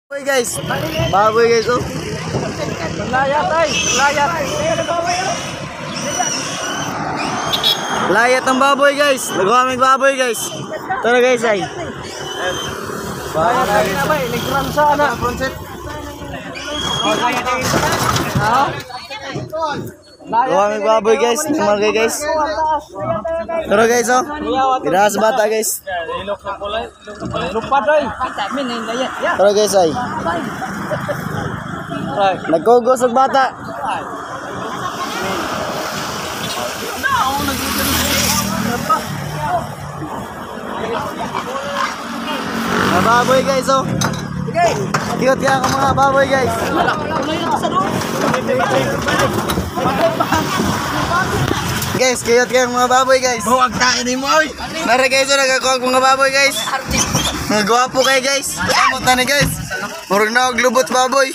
Baboy guys. Baboy guys oh. Layat ay, layat. Layat ng baboy guys. Nagwaming baboy guys. Tara guys ay. Layat ay na ba, ligran sa ana. Nagwaming baboy guys. Nagmarkay guys. Tara guys oh. Tidak sa bata guys. Lupad ay. Tara guys ay. Nagkugos ang bata. Mga baboy guys oh. Cute yan ang mga baboy guys. Guys, cute yan mga baboy guys. Huwag kainin mo ay. Nara guys oh, nagkakuha mga baboy guys. Nagwapo kayo guys. Samot na ni guys. Murag na og lubot baboy.